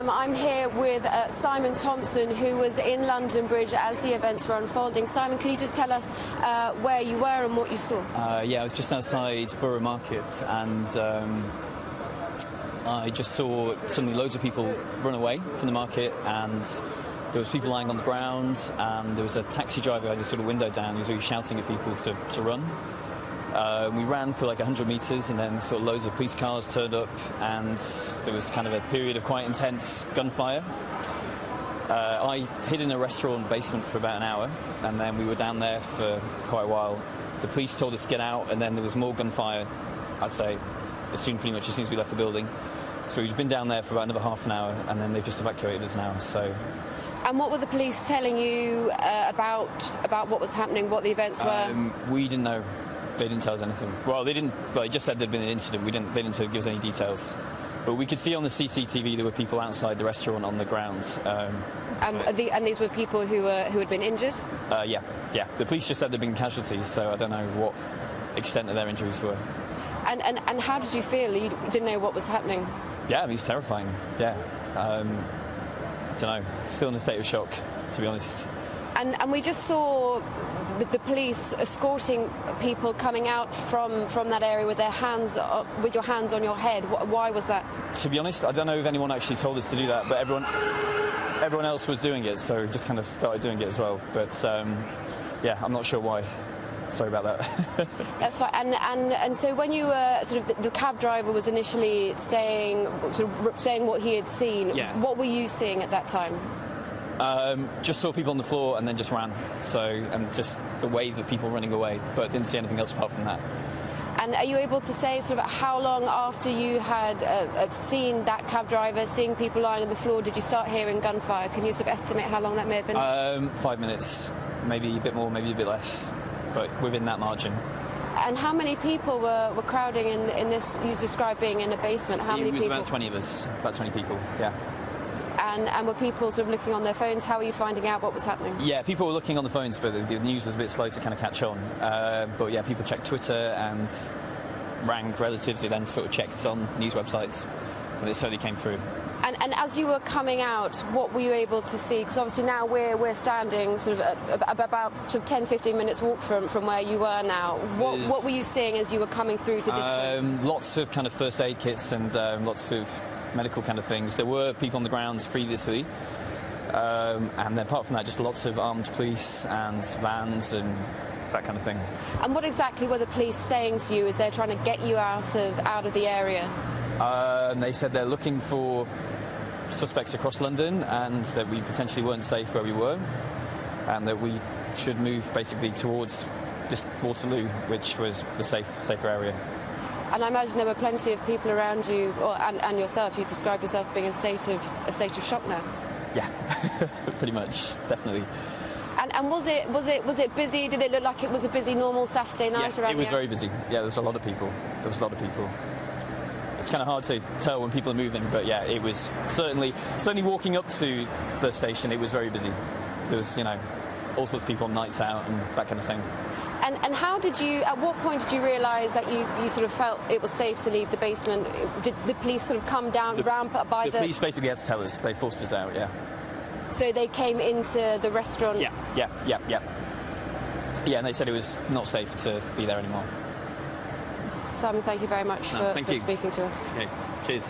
I'm here with Simon Thompson, who was in London Bridge as the events were unfolding. Simon, can you just tell us where you were and what you saw? Yeah, I was just outside Borough Market, and I just saw suddenly loads of people run away from the market, and there was people lying on the ground, and there was a taxi driver who had his sort of window down. He was really shouting at people to run. We ran for like 100 metres, and then sort of loads of police cars turned up, and there was kind of a period of quite intense gunfire. I hid in a restaurant basement for about an hour, and then we were down there for quite a while. The police told us to get out, and then there was more gunfire, I'd say, pretty much as soon as we left the building. So we've been down there for about another half an hour, and then they've just evacuated us now. So. And what were the police telling you about what was happening, what the events were? We didn't know. They didn't tell us anything. Well, they didn't. Well, they just said there'd been an incident. They didn't give us any details. But we could see on the CCTV there were people outside the restaurant on the ground. And these were people who had been injured? Yeah. The police just said there'd been casualties, so I don't know what extent of their injuries were. And how did you feel? You didn't know what was happening? Yeah, I mean, it's terrifying. Yeah. I don't know. Still in a state of shock, to be honest. And we just saw the police escorting people coming out from that area with their hands, with your hands on your head. Why was that? To be honest, I don't know if anyone actually told us to do that, but everyone else was doing it, so we just kind of started doing it as well. But yeah, I'm not sure why. Sorry about that. That's fine. And so when you were the cab driver was initially saying what he had seen. Yeah. What were you seeing at that time? Just saw people on the floor and then just ran. And just the wave of people running away, but didn't see anything else apart from that. And are you able to say how long after you had seen that cab driver, seeing people lying on the floor, did you start hearing gunfire? Can you estimate how long that may have been? 5 minutes, maybe a bit more, maybe a bit less, but within that margin. And how many people were crowding in this? You described being in a basement. How many people? It was about 20 of us, about 20 people. Yeah. And were people looking on their phones? How were you finding out what was happening? Yeah, people were looking on the phones, but the news was a bit slow to kind of catch on. But yeah, people checked Twitter and rang relatives who then checked on news websites, and it certainly came through. And as you were coming out, what were you able to see? Because obviously now we're standing about 10-15 minutes walk from where you were now. What were you seeing as you were coming through to this? Lots of kind of first aid kits and lots of medical kind of things. There were people on the grounds previously, and apart from that, just lots of armed police and vans and that kind of thing. And what exactly were the police saying to you as they're trying to get you out of the area? They said they're looking for suspects across London, and that we potentially weren't safe where we were, and that we should move basically towards just Waterloo, which was the safer area. And I imagine there were plenty of people around you, and yourself. You described yourself being in a state of shock now. Yeah, pretty much, definitely. And was it busy? Did it look like it was a busy normal Saturday night around? It was very busy. Yeah, there was a lot of people. It's kind of hard to tell when people are moving, but yeah, it was certainly walking up to the station. It was very busy. There was all sorts of people on nights out and that kind of thing. And how did you? At what point did you realise that you felt it was safe to leave the basement? Did the police come down round by the? The police basically had to tell us. They forced us out. Yeah. So they came into the restaurant. Yeah. Yeah, and they said it was not safe to be there anymore. Simon, thank you very much for speaking to us. Okay. Cheers.